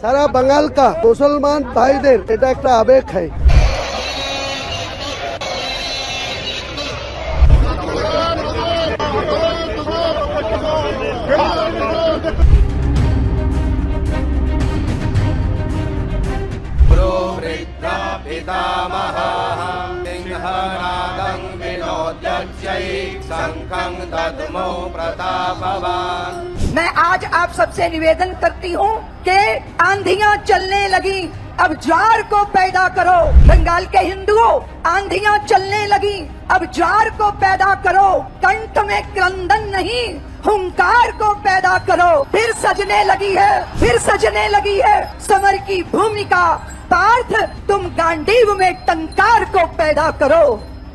সারা বাঙাল কা মুসলমান ভাইদের এটা একটা আবেগ হয়। मैं आज आप सबसे निवेदन करती हूँ कि आंधियाँ चलने लगी, अब ज्वार को पैदा करो। बंगाल के हिंदुओं, आंधियाँ चलने लगी, अब ज्वार को पैदा करो। कंठ में क्रंदन नहीं, हुंकार को पैदा करो। फिर सजने लगी है, फिर सजने लगी है समर की भूमिका। पार्थ तुम गांडीव में टंकार को पैदा करो।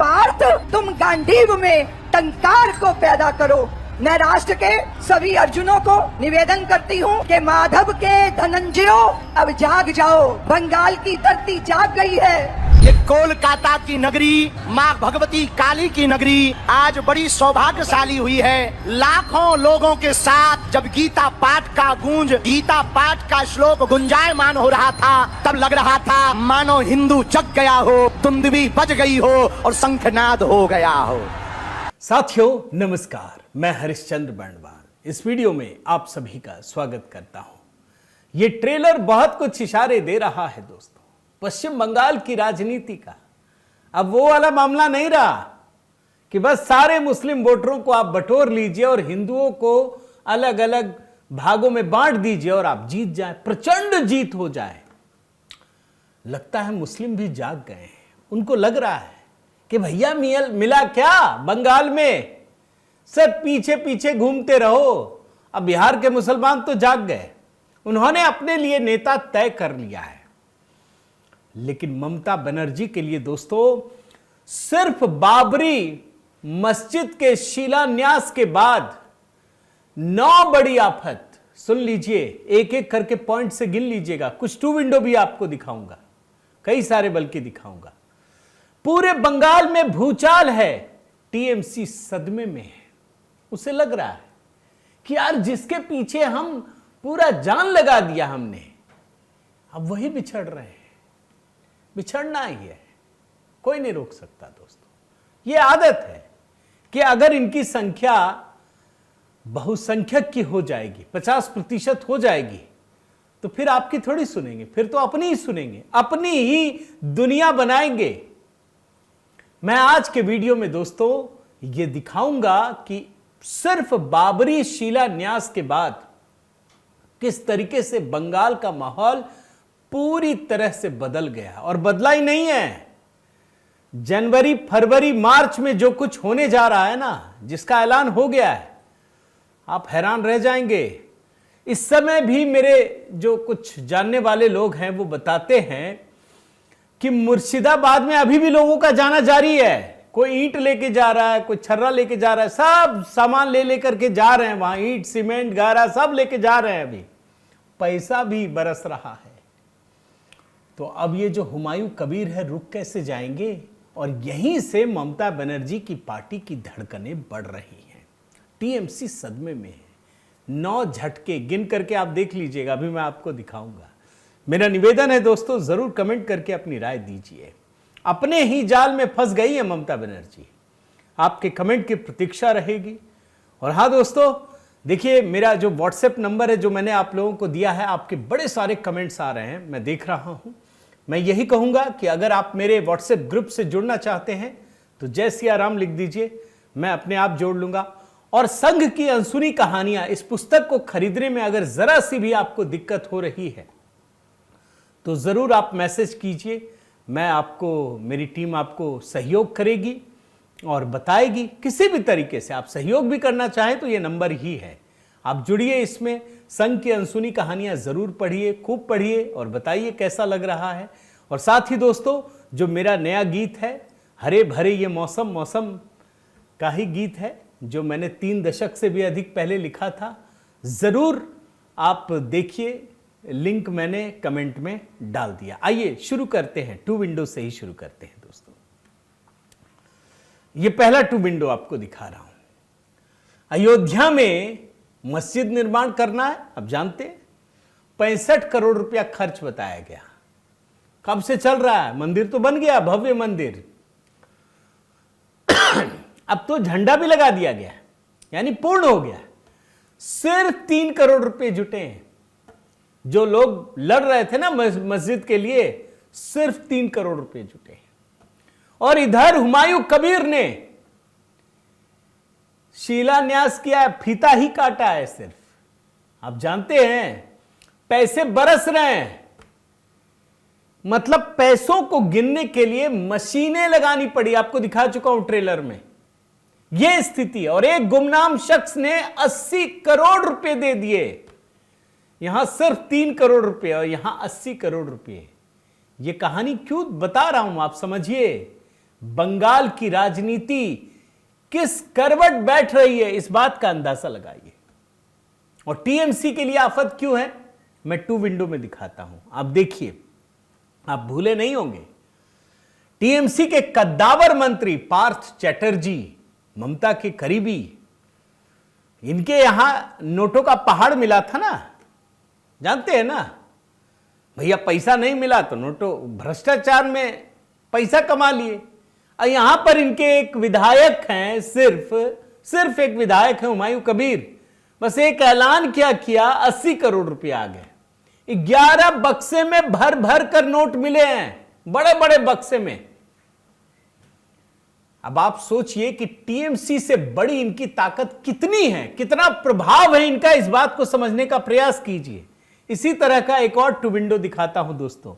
पार्थ तुम गांडीव में टंकार को पैदा करो। मैं राष्ट्र के सभी अर्जुनों को निवेदन करती हूँ कि माधव के धनंजयो अब जाग जाओ, बंगाल की धरती जाग गई है। ये कोलकाता की नगरी, माँ भगवती काली की नगरी आज बड़ी सौभाग्यशाली हुई है। लाखों लोगों के साथ जब गीता पाठ का गूंज, गीता पाठ का श्लोक गुंजायमान हो रहा था, तब लग रहा था मानो हिंदू जग गया हो, तुंदवी बज गई हो और शंखनाद हो गया हो। साथियों नमस्कार, मैं हरिश्चंद्र बर्णवाल इस वीडियो में आप सभी का स्वागत करता हूं। ये ट्रेलर बहुत कुछ इशारे दे रहा है दोस्तों, पश्चिम बंगाल की राजनीति का। अब वो वाला मामला नहीं रहा कि बस सारे मुस्लिम वोटरों को आप बटोर लीजिए और हिंदुओं को अलग अलग भागों में बांट दीजिए और आप जीत जाए, प्रचंड जीत हो जाए। लगता है मुस्लिम भी जाग गए हैं, उनको लग रहा है कि भैया मिला क्या बंगाल में, सब पीछे पीछे घूमते रहो। अब बिहार के मुसलमान तो जाग गए, उन्होंने अपने लिए नेता तय कर लिया है। लेकिन ममता बनर्जी के लिए दोस्तों सिर्फ बाबरी मस्जिद के शिलान्यास के बाद 9 बड़ी आफत, सुन लीजिए, एक एक करके पॉइंट से गिन लीजिएगा। कुछ 2 विंडो भी आपको दिखाऊंगा, कई सारे बल्कि दिखाऊंगा। पूरे बंगाल में भूचाल है, टीएमसी सदमे में है। उसे लग रहा है कि यार जिसके पीछे हम पूरा जान लगा दिया हमने, अब वही बिछड़ रहे हैं। बिछड़ना ही है, कोई नहीं रोक सकता दोस्तों। यह आदत है कि अगर इनकी संख्या बहुसंख्यक की हो जाएगी, 50% हो जाएगी, तो फिर आपकी थोड़ी सुनेंगे, फिर तो अपनी ही सुनेंगे, अपनी ही दुनिया बनाएंगे। मैं आज के वीडियो में दोस्तों ये दिखाऊंगा कि सिर्फ बाबरी शिलान्यास के बाद किस तरीके से बंगाल का माहौल पूरी तरह से बदल गया, और बदला ही नहीं है। जनवरी, फरवरी, मार्च में जो कुछ होने जा रहा है ना, जिसका ऐलान हो गया है, आप हैरान रह जाएंगे। इस समय भी मेरे जो कुछ जानने वाले लोग हैं वो बताते हैं कि मुर्शिदाबाद में अभी भी लोगों का जाना जारी है। कोई ईंट लेके जा रहा है, कोई छर्रा लेके जा रहा है, सब सामान ले लेकर के जा रहे हैं वहां, ईंट, सीमेंट, गारा सब लेके जा रहे हैं। अभी पैसा भी बरस रहा है। तो अब ये जो हुमायूं कबीर है, रुक कैसे जाएंगे? और यहीं से ममता बनर्जी की पार्टी की धड़कनें बढ़ रही हैं। टीएमसी सदमे में है, 9 झटके गिन करके आप देख लीजिएगा, अभी मैं आपको दिखाऊंगा। मेरा निवेदन है दोस्तों, जरूर कमेंट करके अपनी राय दीजिए। अपने ही जाल में फंस गई है ममता बनर्जी, आपके कमेंट की प्रतीक्षा रहेगी। और हाँ दोस्तों, देखिए मेरा जो व्हाट्सएप नंबर है जो मैंने आप लोगों को दिया है, आपके बड़े सारे कमेंट्स आ रहे हैं, मैं देख रहा हूं। मैं यही कहूंगा कि अगर आप मेरे व्हाट्सएप ग्रुप से जुड़ना चाहते हैं तो जय सिया राम लिख दीजिए, मैं अपने आप जोड़ लूंगा। और संघ की अनसुनी कहानियां, इस पुस्तक को खरीदने में अगर जरा सी भी आपको दिक्कत हो रही है तो जरूर आप मैसेज कीजिए, मैं आपको, मेरी टीम आपको सहयोग करेगी और बताएगी। किसी भी तरीके से आप सहयोग भी करना चाहें तो ये नंबर ही है, आप जुड़िए इसमें। संघ की अनसुनी कहानियां जरूर पढ़िए, खूब पढ़िए और बताइए कैसा लग रहा है। और साथ ही दोस्तों, जो मेरा नया गीत है, हरे भरे ये मौसम, मौसम का ही गीत है, जो मैंने 3 दशक से भी अधिक पहले लिखा था, जरूर आप देखिए, लिंक मैंने कमेंट में डाल दिया। आइए शुरू करते हैं, 2 विंडो से ही शुरू करते हैं दोस्तों। ये पहला 2 विंडो आपको दिखा रहा हूं। अयोध्या में मस्जिद निर्माण करना है, आप जानते हैं, 65 करोड़ रुपया खर्च बताया गया। कब से चल रहा है? मंदिर तो बन गया, भव्य मंदिर। अब तो झंडा भी लगा दिया गया, यानी पूर्ण हो गया। सिर्फ 3 करोड़ रुपए जुटे हैं। जो लोग लड़ रहे थे ना मस्जिद के लिए, सिर्फ 3 करोड़ रुपए जुटे हैं। और इधर हुमायूं कबीर ने शिलान्यास किया है, फीता ही काटा है सिर्फ। आप जानते हैं पैसे बरस रहे हैं, मतलब पैसों को गिनने के लिए मशीनें लगानी पड़ी। आपको दिखा चुका हूं ट्रेलर में यह स्थिति है। और एक गुमनाम शख्स ने 80 करोड़ रुपए दे दिए। यहां सिर्फ 3 करोड़ रुपए और यहां 80 करोड़ रुपए। यह कहानी क्यों बता रहा हूं आप समझिए। बंगाल की राजनीति किस करवट बैठ रही है, इस बात का अंदाजा लगाइए। और टीएमसी के लिए आफत क्यों है, मैं 2 विंडो में दिखाता हूं, आप देखिए, आप भूले नहीं होंगे। टीएमसी के कद्दावर मंत्री पार्थ चैटर्जी, ममता के करीबी, इनके यहां नोटों का पहाड़ मिला था ना, जानते हैं ना भैया। पैसा नहीं मिला तो नोटों, भ्रष्टाचार में पैसा कमा लिए। और यहां पर इनके एक विधायक हैं, सिर्फ एक विधायक है हुमायूं कबीर, बस एक ऐलान किया 80 करोड़ रुपए आ गए। 11 बक्से में भर भर कर नोट मिले हैं, बड़े बड़े बक्से में। अब आप सोचिए कि टीएमसी से बड़ी इनकी ताकत कितनी है, कितना प्रभाव है इनका, इस बात को समझने का प्रयास कीजिए। इसी तरह का एक और 2 विंडो दिखाता हूं दोस्तों।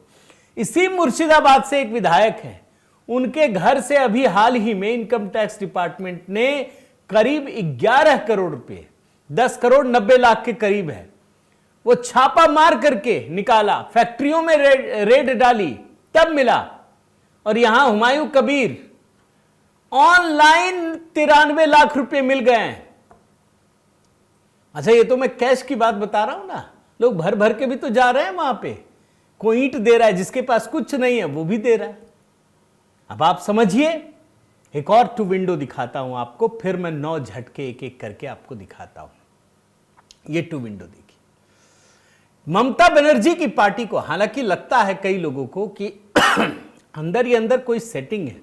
इसी मुर्शिदाबाद से एक विधायक है, उनके घर से अभी हाल ही में इनकम टैक्स डिपार्टमेंट ने करीब 11 करोड़ रुपए, 10 करोड़ 90 लाख के करीब है, वो छापा मार करके निकाला। फैक्ट्रियों में रेड डाली, तब मिला। और यहां हुमायूं कबीर ऑनलाइन 93 लाख रुपए मिल गए हैं। अच्छा, ये तो मैं कैश की बात बता रहा हूं ना, लोग भर भर के भी तो जा रहे हैं वहां पे। कोई ईंट दे रहा है, जिसके पास कुछ नहीं है वो भी दे रहा है। अब आप समझिए। एक और 2 विंडो दिखाता हूं आपको, फिर मैं 9 झटके एक एक करके आपको दिखाता हूं। ये 2 विंडो देखिए। ममता बनर्जी की पार्टी को हालांकि लगता है कई लोगों को कि अंदर ही अंदर कोई सेटिंग है,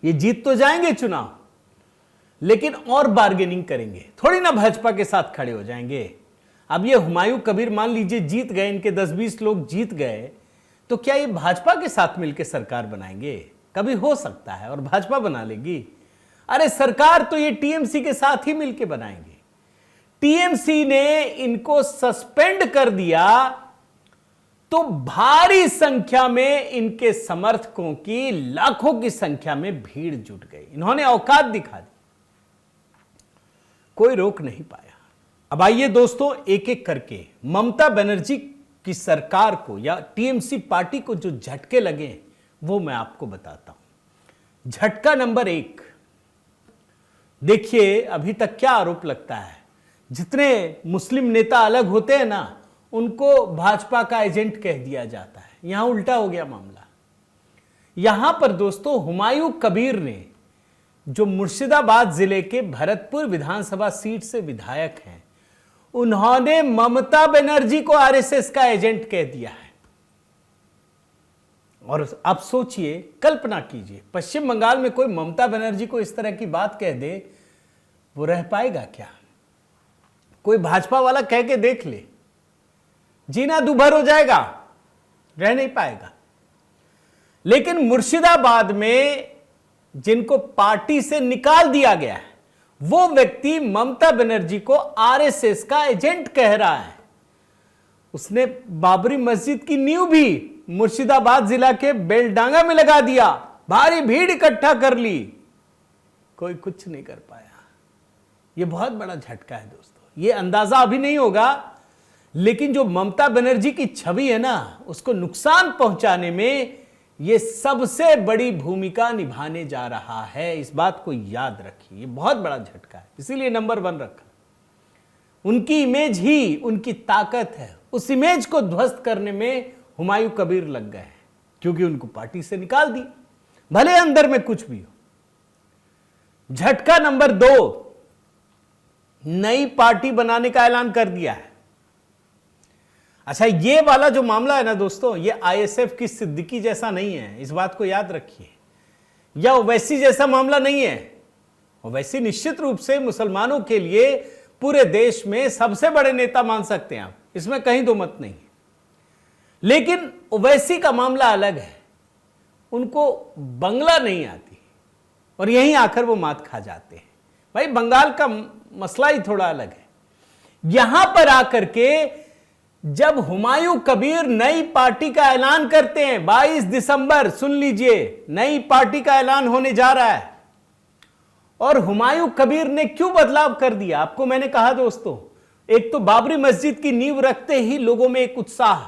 ये जीत तो जाएंगे चुनाव, लेकिन और बार्गेनिंग करेंगे, थोड़ी ना भाजपा के साथ खड़े हो जाएंगे। अब ये हुमायूं कबीर मान लीजिए जीत गए, इनके 10-20 लोग जीत गए, तो क्या ये भाजपा के साथ मिलकर सरकार बनाएंगे? कभी हो सकता है, और भाजपा बना लेगी। अरे सरकार तो ये टीएमसी के साथ ही मिलकर बनाएंगे। टीएमसी ने इनको सस्पेंड कर दिया तो भारी संख्या में इनके समर्थकों की, लाखों की संख्या में भीड़ जुट गई। इन्होंने औकात दिखा दी, कोई रोक नहीं पाया। अब आइए दोस्तों, एक एक करके ममता बनर्जी की सरकार को या टीएमसी पार्टी को जो झटके लगे वो मैं आपको बताता हूं। झटका नंबर 1, देखिए अभी तक क्या आरोप लगता है। जितने मुस्लिम नेता अलग होते हैं ना, उनको भाजपा का एजेंट कह दिया जाता है। यहां उल्टा हो गया मामला। यहां पर दोस्तों हुमायूं कबीर ने, जो मुर्शिदाबाद जिले के भरतपुर विधानसभा सीट से विधायक हैं, उन्होंने ममता बनर्जी को आरएसएस का एजेंट कह दिया है। और आप सोचिए, कल्पना कीजिए, पश्चिम बंगाल में कोई ममता बनर्जी को इस तरह की बात कह दे, वो रह पाएगा क्या? कोई भाजपा वाला कह के देख ले, जीना दुभर हो जाएगा, रह नहीं पाएगा। लेकिन मुर्शिदाबाद में जिनको पार्टी से निकाल दिया गया है, वो व्यक्ति ममता बनर्जी को आरएसएस का एजेंट कह रहा है। उसने बाबरी मस्जिद की नींव भी मुर्शिदाबाद जिला के बेलडांगा में लगा दिया, भारी भीड़ इकट्ठा कर ली, कोई कुछ नहीं कर पाया। यह बहुत बड़ा झटका है दोस्तों। यह अंदाजा अभी नहीं होगा, लेकिन जो ममता बनर्जी की छवि है ना, उसको नुकसान पहुंचाने में यह सबसे बड़ी भूमिका निभाने जा रहा है। इस बात को याद रखिए, यह बहुत बड़ा झटका है, इसीलिए नंबर 1 रखा। उनकी इमेज ही उनकी ताकत है। उस इमेज को ध्वस्त करने में हुमायूं कबीर लग गए हैं, क्योंकि उनको पार्टी से निकाल दी, भले अंदर में कुछ भी हो। झटका नंबर 2, नई पार्टी बनाने का ऐलान कर दिया है। अच्छा, ये वाला जो मामला है ना दोस्तों, ये आईएसएफ की सिद्दीकी जैसा नहीं है, इस बात को याद रखिए, या ओवैसी जैसा मामला नहीं है। ओवैसी निश्चित रूप से मुसलमानों के लिए पूरे देश में सबसे बड़े नेता मान सकते हैं आप, इसमें कहीं दो मत नहीं है। लेकिन ओवैसी का मामला अलग है, उनको बंगला नहीं आती और यहीं आकर वो मात खा जाते हैं। भाई बंगाल का मसला ही थोड़ा अलग है। यहां पर आकर के जब हुमायूं कबीर नई पार्टी का ऐलान करते हैं, 22 दिसंबर, सुन लीजिए, नई पार्टी का ऐलान होने जा रहा है। और हुमायूं कबीर ने क्यों बदलाव कर दिया, आपको मैंने कहा दोस्तों, एक तो बाबरी मस्जिद की नींव रखते ही लोगों में एक उत्साह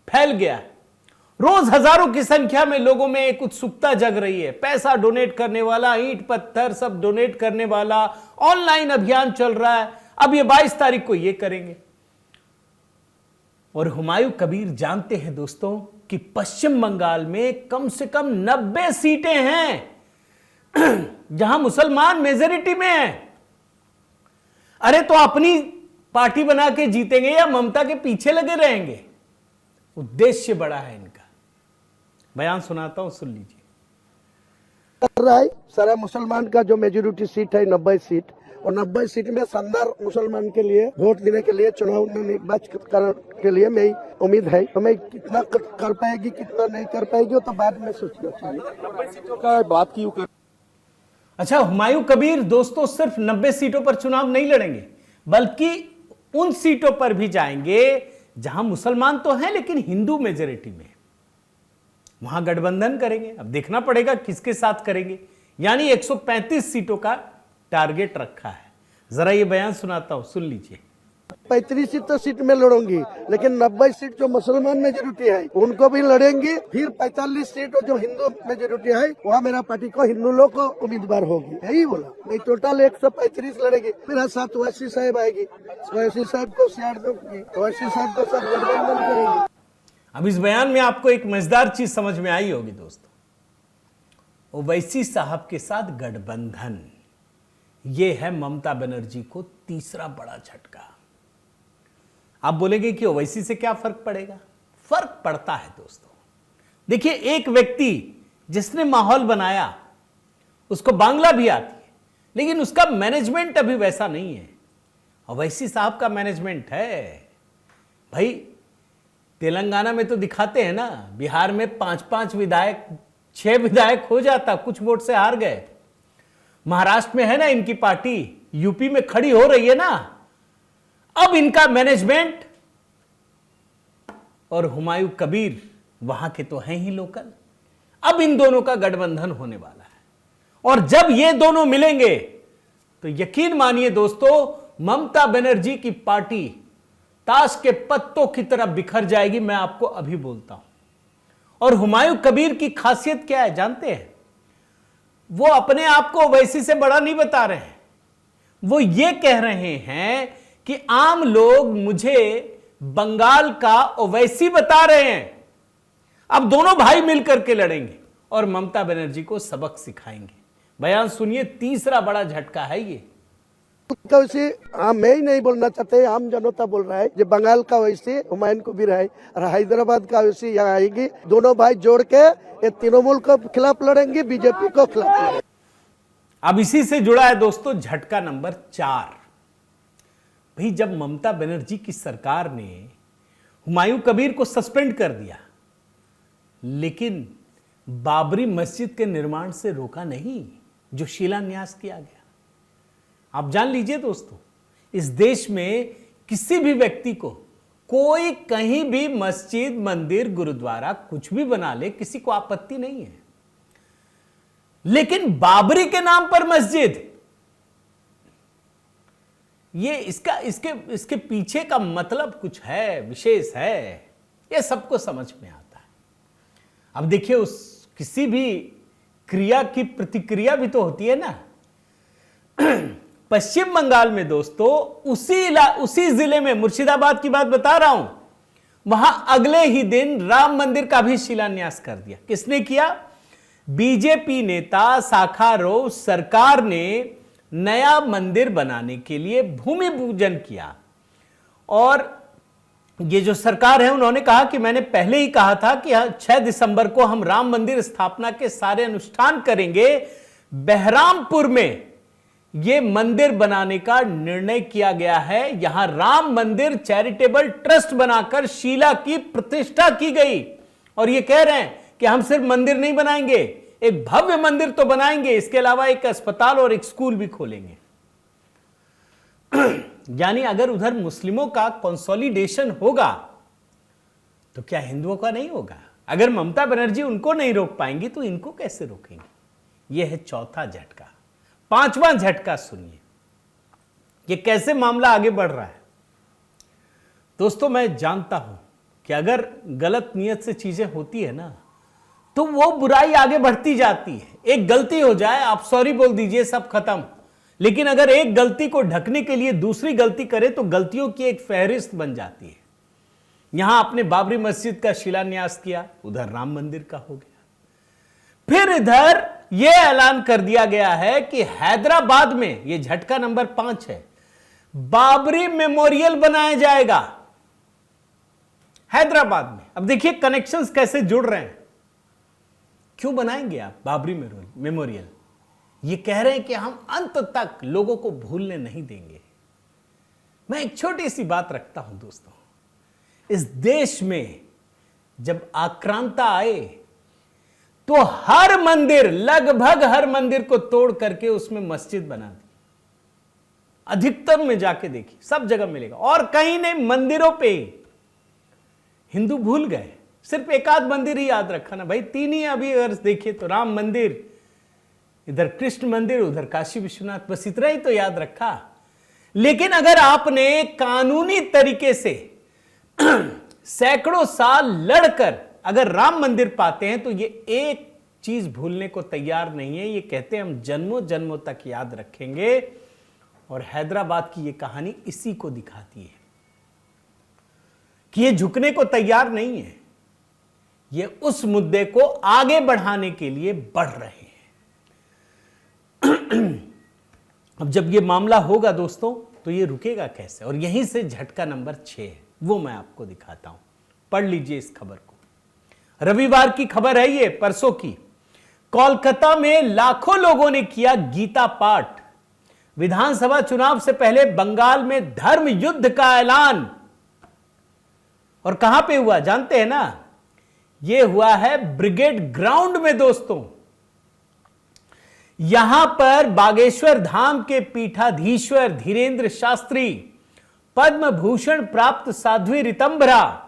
फैल गया, रोज हजारों की संख्या में लोगों में एक उत्सुकता जग रही है। पैसा डोनेट करने वाला, ईंट पत्थर सब डोनेट करने वाला, ऑनलाइन अभियान चल रहा है। अब ये 22 तारीख को ये करेंगे। और हुमायूं कबीर जानते हैं दोस्तों कि पश्चिम बंगाल में कम से कम 90 सीटें हैं जहां मुसलमान मेजोरिटी में हैं। अरे तो अपनी पार्टी बना के जीतेंगे या ममता के पीछे लगे रहेंगे? उद्देश्य बड़ा है इनका। बयान सुनाता हूं, सुन लीजिए। कर रहा है सारा मुसलमान का जो मेजोरिटी सीट है 90 सीट, और 90 सीट में शानदार मुसलमान के लिए वोट देने के लिए चुनाव में निर्वाचन के लिए मेरी उम्मीद है। तो मैं कितना कर पाएगी कितना नहीं कर पाएगी तो बाद में सोचना चाहिए। 90 सीटों का बात क्यों कर? अच्छा, हुमायूं कबीर दोस्तों सिर्फ 90 सीटों पर चुनाव नहीं लड़ेंगे, बल्कि उन सीटों पर भी जाएंगे जहां मुसलमान तो हैं लेकिन हिंदू मेजोरिटी में, वहां गठबंधन करेंगे। अब देखना पड़ेगा किसके साथ करेंगे। यानी 135 सीटों का टारगेट रखा है। जरा ये बयान सुनाता हूं, सुन लीजिए। 35 सीट तो सीट में लड़ूंगी, लेकिन 90 सीट जो मुसलमान मेजोरिटी है उनको भी लड़ेंगे। फिर 45 सीट जो हिंदू मेजोरिटी है वहाँ मेरा पार्टी को हिंदू लोग को उम्मीदवार होगी। यही बोला मैं, टोटल 135 लड़ेगी। फिर साथ ओवैसी साहब आएगी, ओवैसी साहब को साइड दूंगी, ओवैसी साहब को सब गठबंधन करेंगे। अब इस बयान में आपको एक मजेदार चीज समझ में आई होगी दोस्तों, ओवैसी साहब के साथ गठबंधन, यह है ममता बनर्जी को तीसरा बड़ा झटका। आप बोलेंगे कि ओवैसी से क्या फर्क पड़ेगा? फर्क पड़ता है दोस्तों। देखिए, एक व्यक्ति जिसने माहौल बनाया, उसको बांग्ला भी आती है, लेकिन उसका मैनेजमेंट अभी वैसा नहीं है। ओवैसी साहब का मैनेजमेंट है। भाई तेलंगाना में तो दिखाते हैं ना, बिहार में 5-5 विधायक, 6 विधायक हो जाता, कुछ वोट से हार गए। महाराष्ट्र में है ना इनकी पार्टी, यूपी में खड़ी हो रही है ना। अब इनका मैनेजमेंट और हुमायूं कबीर वहां के तो हैं ही लोकल। अब इन दोनों का गठबंधन होने वाला है, और जब ये दोनों मिलेंगे तो यकीन मानिए दोस्तों, ममता बनर्जी की पार्टी ताश के पत्तों की तरह बिखर जाएगी। मैं आपको अभी बोलता हूं। और हुमायूं कबीर की खासियत क्या है जानते हैं? वो अपने आप को ओवैसी से बड़ा नहीं बता रहे हैं। वो ये कह रहे हैं कि आम लोग मुझे बंगाल का ओवैसी बता रहे हैं। अब दोनों भाई मिलकर के लड़ेंगे और ममता बनर्जी को सबक सिखाएंगे। बयान सुनिए, तीसरा बड़ा झटका है ये। वैसे मैं ही नहीं बोलना चाहते, आम जनता बोल रहा है। जो बंगाल का वैसे हुमायूं कबीर है और हैदराबाद का वैसे यहाँ आएगी। दोनों भाई जोड़ के ये तृणमूल को खिलाफ लड़ेंगे, बीजेपी को खिलाफ लड़ेंगे। अब इसी से जुड़ा है दोस्तों झटका नंबर 4। भाई जब ममता बनर्जी की सरकार ने हुमायूं कबीर को सस्पेंड कर दिया, लेकिन बाबरी मस्जिद के निर्माण से रोका नहीं, जो शिलान्यास किया गया। आप जान लीजिए दोस्तों, इस देश में किसी भी व्यक्ति को कोई कहीं भी मस्जिद, मंदिर, गुरुद्वारा कुछ भी बना ले, किसी को आपत्ति नहीं है। लेकिन बाबरी के नाम पर मस्जिद, ये इसके पीछे का मतलब कुछ है, विशेष है। ये सबको समझ में आता है। अब देखिए, उस किसी भी क्रिया की प्रतिक्रिया भी तो होती है ना। पश्चिम बंगाल में दोस्तों, उसी जिले में, मुर्शिदाबाद की बात बता रहा हूं, वहां अगले ही दिन राम मंदिर का भी शिलान्यास कर दिया। किसने किया? बीजेपी नेता शाखारोव सरकार ने नया मंदिर बनाने के लिए भूमि पूजन किया और ये जो सरकार है उन्होंने कहा कि मैंने पहले ही कहा था कि 6 दिसंबर को हम राम मंदिर स्थापना के सारे अनुष्ठान करेंगे। बहरामपुर में यह मंदिर बनाने का निर्णय किया गया है। यहां राम मंदिर चैरिटेबल ट्रस्ट बनाकर शीला की प्रतिष्ठा की गई और ये कह रहे हैं कि हम सिर्फ मंदिर नहीं बनाएंगे, एक भव्य मंदिर तो बनाएंगे, इसके अलावा एक अस्पताल और एक स्कूल भी खोलेंगे। यानी अगर उधर मुस्लिमों का कंसोलिडेशन होगा तो क्या हिंदुओं का नहीं होगा? अगर ममता बनर्जी उनको नहीं रोक पाएंगी तो इनको कैसे रोकेंगे? यह है चौथा झटका। पांचवां झटका सुनिए, यह कैसे मामला आगे बढ़ रहा है। दोस्तों, मैं जानता हूं कि अगर गलत नियत से चीजें होती है ना तो वो बुराई आगे बढ़ती जाती है। एक गलती हो जाए, आप सॉरी बोल दीजिए, सब खत्म। लेकिन अगर एक गलती को ढकने के लिए दूसरी गलती करे तो गलतियों की एक फहरिस्त बन जाती है। यहां आपने बाबरी मस्जिद का शिलान्यास किया, उधर राम मंदिर का हो गया। फिर इधर यह ऐलान कर दिया गया है कि हैदराबाद में, यह झटका नंबर 5 है, बाबरी मेमोरियल बनाया जाएगा हैदराबाद में। अब देखिए कनेक्शंस कैसे जुड़ रहे हैं। क्यों बनाएंगे आप बाबरी मेमोरियल? ये कह रहे हैं कि हम अंत तक लोगों को भूलने नहीं देंगे। मैं एक छोटी सी बात रखता हूं दोस्तों, इस देश में जब आक्रांता आए तो हर मंदिर, लगभग हर मंदिर को तोड़ करके उसमें मस्जिद बना दी। अधिकतर में जाके देखिए, सब जगह मिलेगा। और कहीं नहीं, मंदिरों पे हिंदू भूल गए, सिर्फ एक आध मंदिर ही याद रखा ना भाई। 3 ही अभी अगर देखिए तो राम मंदिर, इधर कृष्ण मंदिर, उधर काशी विश्वनाथ, बस इतना ही तो याद रखा। लेकिन अगर आपने कानूनी तरीके से सैकड़ों साल लड़कर अगर राम मंदिर पाते हैं तो ये एक चीज भूलने को तैयार नहीं है। ये कहते हैं हम जन्मों जन्मों तक याद रखेंगे। और हैदराबाद की ये कहानी इसी को दिखाती है कि ये झुकने को तैयार नहीं है। ये उस मुद्दे को आगे बढ़ाने के लिए बढ़ रहे हैं। अब जब ये मामला होगा दोस्तों तो ये रुकेगा कैसे? और यहीं से झटका नंबर 6 है, वो मैं आपको दिखाता हूं। पढ़ लीजिए इस खबर को। रविवार की खबर है ये, परसों की। कोलकाता में लाखों लोगों ने किया गीता पाठ। विधानसभा चुनाव से पहले बंगाल में धर्म युद्ध का ऐलान। और कहां पे हुआ जानते हैं ना? यह हुआ है ब्रिगेड ग्राउंड में दोस्तों। यहां पर बागेश्वर धाम के पीठाधीश्वर धीरेन्द्र शास्त्री, पद्म भूषण प्राप्त साध्वी रितंभरा,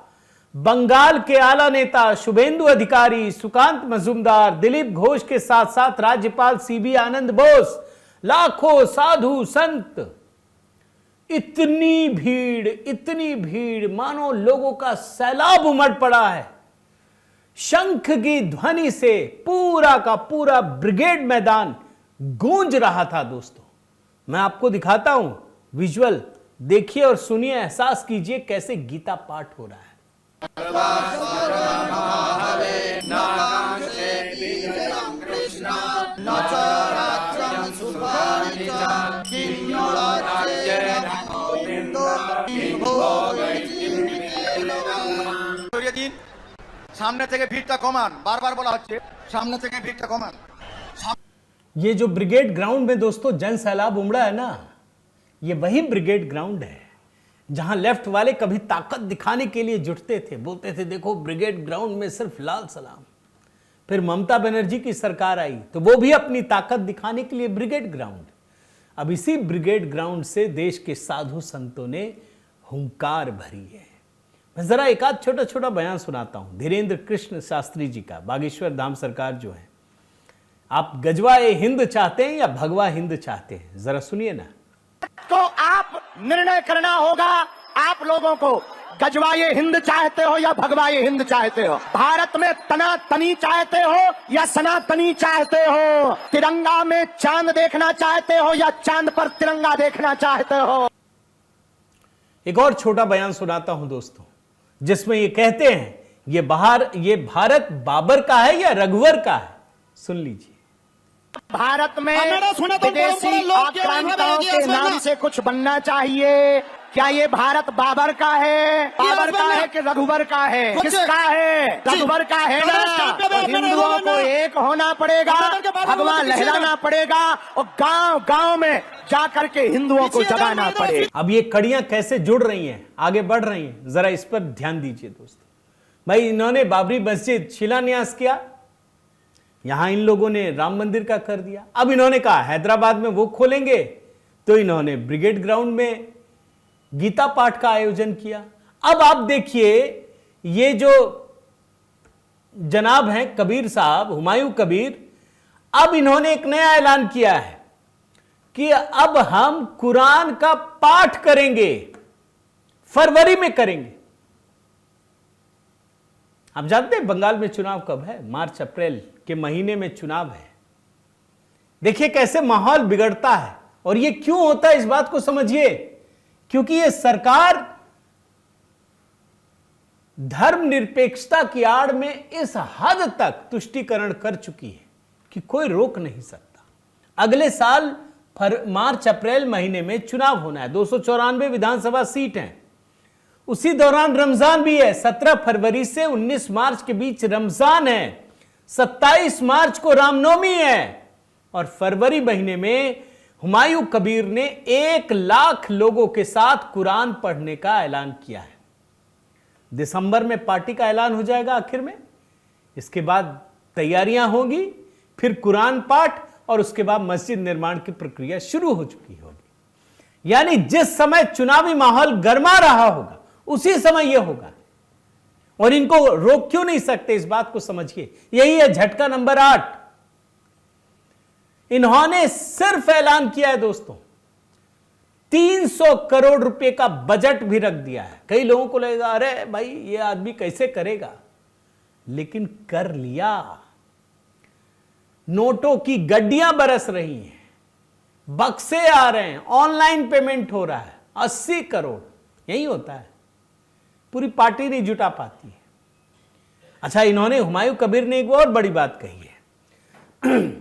बंगाल के आला नेता शुभेंदु अधिकारी, सुकांत मजुमदार, दिलीप घोष के साथ साथ राज्यपाल सीबी आनंद बोस, लाखों साधु संत, इतनी भीड़, मानो लोगों का सैलाब उमड़ पड़ा है। शंख की ध्वनि से पूरा का पूरा ब्रिगेड मैदान गूंज रहा था दोस्तों। मैं आपको दिखाता हूं विजुअल, देखिए और सुनिए, एहसास कीजिए कैसे गीता पाठ हो रहा है। সামনে থেকে ভিড়টা কমান, বারবার বলা হচ্ছে সামনে থেকে ভিড়টা কমান। ये जो ब्रिगेड ग्राउंड में दोस्तों जन सैलाब उमड़ा है ना, ये वही ब्रिगेड ग्राउंड है जहां लेफ्ट वाले कभी ताकत दिखाने के लिए जुटते थे, बोलते थे देखो ब्रिगेड ग्राउंड में सिर्फ लाल सलाम। फिर ममता बनर्जी की सरकार आई तो वो भी अपनी ताकत दिखाने के लिए ब्रिगेड ग्राउंड। अब इसी ब्रिगेड ग्राउंड से देश के साधु संतों ने हुंकार भरी है। मैं जरा एक आध छोटा छोटा बयान सुनाता हूं धीरेन्द्र कृष्ण शास्त्री जी का। बागेश्वर धाम सरकार जो है, आप गजवाए हिंद चाहते हैं या भगवा हिंद चाहते हैं? जरा सुनिए ना। तो आप निर्णय करना होगा आप लोगों को, गजवाए हिंद चाहते हो या भगवाए हिंद चाहते हो? भारत में तनातनी चाहते हो या सनातनी चाहते हो? तिरंगा में चांद देखना चाहते हो या चांद पर तिरंगा देखना चाहते हो? एक और छोटा बयान सुनाता हूं दोस्तों, जिसमें ये कहते हैं ये भारत बाबर का है या रघुवर का है। सुन लीजिए। भारत में विदेशी आक्रांताओं के नाम से कुछ बनना चाहिए, क्या ये भारत बाबर का है? बाबर का है कि रघुबर का है? किसका है? रघुबर का है ना। तो हिंदुओं को एक होना पड़ेगा, भगवान लहराना पड़ेगा और गांव गांव में जाकर के हिंदुओं को जगाना पड़ेगा। अब ये कड़ियां कैसे जुड़ रही हैं, आगे बढ़ रही हैं, जरा इस पर ध्यान दीजिए दोस्तों। भाई इन्होंने बाबरी मस्जिद शिलान्यास किया, यहां इन लोगों ने राम मंदिर का कर दिया। अब इन्होंने कहा हैदराबाद में वो खोलेंगे, तो इन्होंने ब्रिगेड ग्राउंड में गीता पाठ का आयोजन किया। अब आप देखिए ये जो जनाब हैं कबीर साहब, हुमायूं कबीर, अब इन्होंने एक नया ऐलान किया है कि अब हम कुरान का पाठ करेंगे, फरवरी में करेंगे। आप जानते हैं बंगाल में चुनाव कब है? मार्च अप्रैल के महीने में चुनाव है। देखिए कैसे माहौल बिगड़ता है, और ये क्यों होता है इस बात को समझिए। क्योंकि ये सरकार धर्मनिरपेक्षता की आड़ में इस हद तक तुष्टीकरण कर चुकी है कि कोई रोक नहीं सकता। अगले साल मार्च अप्रैल महीने में चुनाव होना है, 294 विधानसभा सीट हैं। उसी दौरान रमजान भी है, 17 फरवरी से 19 मार्च के बीच रमजान है, 27 मार्च को रामनवमी है, और फरवरी महीने में हुमायूं कबीर ने 1 लाख लोगों के साथ कुरान पढ़ने का ऐलान किया है। दिसंबर में पार्टी का ऐलान हो जाएगा आखिर में, इसके बाद तैयारियां होंगी, फिर कुरान पाठ, और उसके बाद मस्जिद निर्माण की प्रक्रिया शुरू हो चुकी होगी। यानी जिस समय चुनावी माहौल गर्मा रहा होगा उसी समय यह होगा, और इनको रोक क्यों नहीं सकते इस बात को समझिए। यही है झटका नंबर 8। इन्होंने सिर्फ ऐलान किया है दोस्तों, 300 करोड़ रुपए का बजट भी रख दिया है। कई लोगों को लगेगा अरे भाई ये आदमी कैसे करेगा, लेकिन कर लिया। नोटों की गड्डियां बरस रही हैं, बक्से आ रहे हैं, ऑनलाइन पेमेंट हो रहा है, 80 करोड़। यही होता है, पूरी पार्टी नहीं जुटा पाती है। अच्छा, इन्होंने हुमायूं कबीर ने एक और बड़ी बात कही है।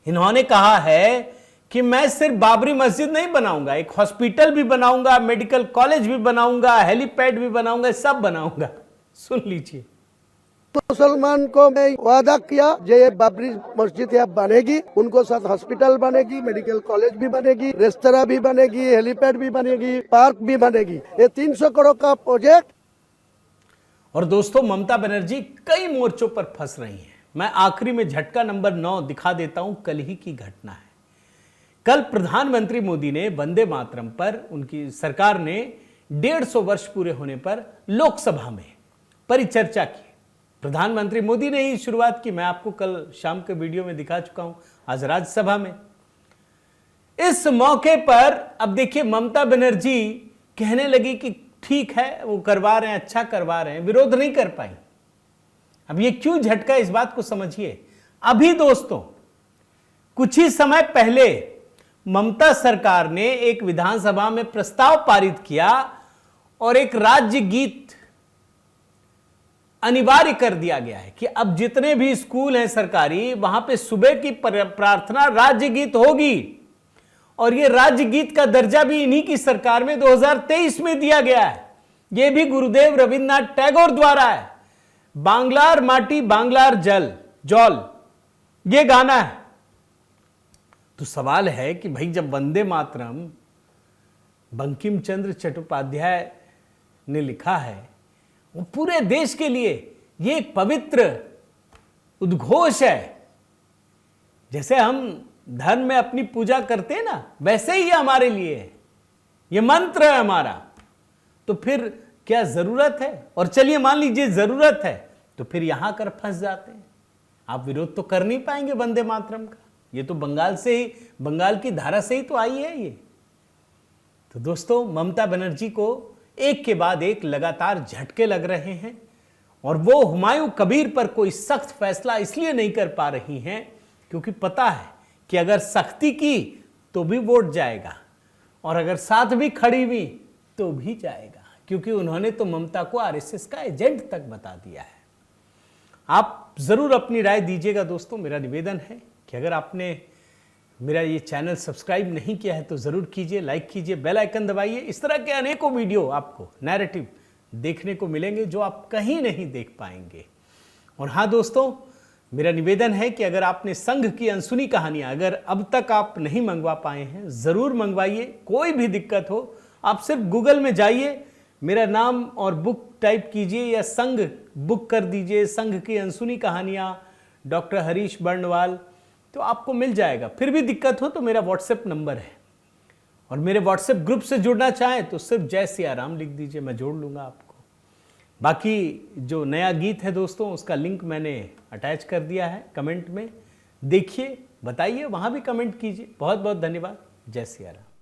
इन्होंने कहा है कि मैं सिर्फ बाबरी मस्जिद नहीं बनाऊंगा, एक हॉस्पिटल भी बनाऊंगा, मेडिकल कॉलेज भी बनाऊंगा, हेलीपैड भी बनाऊंगा, सब बनाऊंगा। सुन लीजिए। मुसलमान को मैं वादा किया जो ये बाबरी मस्जिद यहाँ बनेगी, उनको साथ हॉस्पिटल बनेगी, मेडिकल कॉलेज भी बनेगी, रेस्तरां भी बनेगी, हेलीपैड भी बनेगी, पार्क भी बनेगी। ये 300 करोड़ का प्रोजेक्ट। और दोस्तों ममता बनर्जी कई मोर्चों पर फंस रही हैं। मैं आखिरी में झटका नंबर 9 दिखा देता हूं, कल ही की घटना है। कल प्रधानमंत्री मोदी ने वंदे मातरम पर, उनकी सरकार ने 150 वर्ष पूरे होने पर लोकसभा में परिचर्चा की। प्रधानमंत्री मोदी ने ही शुरुआत की, मैं आपको कल शाम के वीडियो में दिखा चुका हूं, आज राज्यसभा में। इस मौके पर अब देखिए ममता बनर्जी कहने लगी कि ठीक है वो करवा रहे हैं, अच्छा करवा रहे हैं, विरोध नहीं कर पाई। अब ये क्यों झटका, इस बात को समझिए। अभी दोस्तों कुछ ही समय पहले ममता सरकार ने एक विधानसभा में प्रस्ताव पारित किया और एक राज्य गीत अनिवार्य कर दिया गया है कि अब जितने भी स्कूल हैं सरकारी, वहां पे सुबह की प्रार्थना राज्य गीत होगी। और ये राज्य गीत का दर्जा भी इन्हीं की सरकार में 2023 में दिया गया है। यह भी गुरुदेव रविन्द्रनाथ टैगोर द्वारा है। बांग्लार माटी बांग्लार जल जौल, ये गाना है। तो सवाल है कि भाई जब वंदे मातरम बंकिम चंद्र चट्टोपाध्याय ने लिखा है, वो पूरे देश के लिए ये एक पवित्र उद्घोष है। जैसे हम धर्म में अपनी पूजा करते हैं ना, वैसे ही ये हमारे लिए है, ये मंत्र है हमारा। तो फिर क्या जरूरत है? और चलिए मान लीजिए जरूरत है, तो फिर यहां कर फंस जाते हैं। आप विरोध तो कर नहीं पाएंगे वंदे मातरम का, ये तो बंगाल से ही, बंगाल की धारा से ही तो आई है ये। तो दोस्तों ममता बनर्जी को एक के बाद एक लगातार झटके लग रहे हैं, और वो हुमायूं कबीर पर कोई सख्त फैसला इसलिए नहीं कर पा रही हैं क्योंकि पता है कि अगर सख्ती की तो भी वोट जाएगा, और अगर साथ भी खड़ी हुई तो भी जाएगा, क्योंकि उन्होंने तो ममता को आरएसएस का एजेंट तक बता दिया है। आप जरूर अपनी राय दीजिएगा दोस्तों। मेरा निवेदन है कि अगर आपने मेरा ये चैनल सब्सक्राइब नहीं किया है तो ज़रूर कीजिए, लाइक कीजिए, बेल आइकन दबाइए। इस तरह के अनेकों वीडियो आपको नैरेटिव देखने को मिलेंगे जो आप कहीं नहीं देख पाएंगे। और हाँ दोस्तों, मेरा निवेदन है कि अगर आपने संघ की अनसुनी कहानियाँ अगर अब तक आप नहीं मंगवा पाए हैं, ज़रूर मंगवाइए। कोई भी दिक्कत हो आप सिर्फ गूगल में जाइए, मेरा नाम और बुक टाइप कीजिए या संघ बुक कर दीजिए, संघ की अनसुनी कहानियाँ डॉक्टर हरीश बर्णवाल, तो आपको मिल जाएगा। फिर भी दिक्कत हो तो मेरा व्हाट्सएप नंबर है, और मेरे व्हाट्सएप ग्रुप से जुड़ना चाहें तो सिर्फ जय सिया राम लिख दीजिए, मैं जोड़ लूँगा आपको। बाकी जो नया गीत है दोस्तों, उसका लिंक मैंने अटैच कर दिया है कमेंट में, देखिए, बताइए, वहाँ भी कमेंट कीजिए। बहुत बहुत धन्यवाद। जय सिया राम।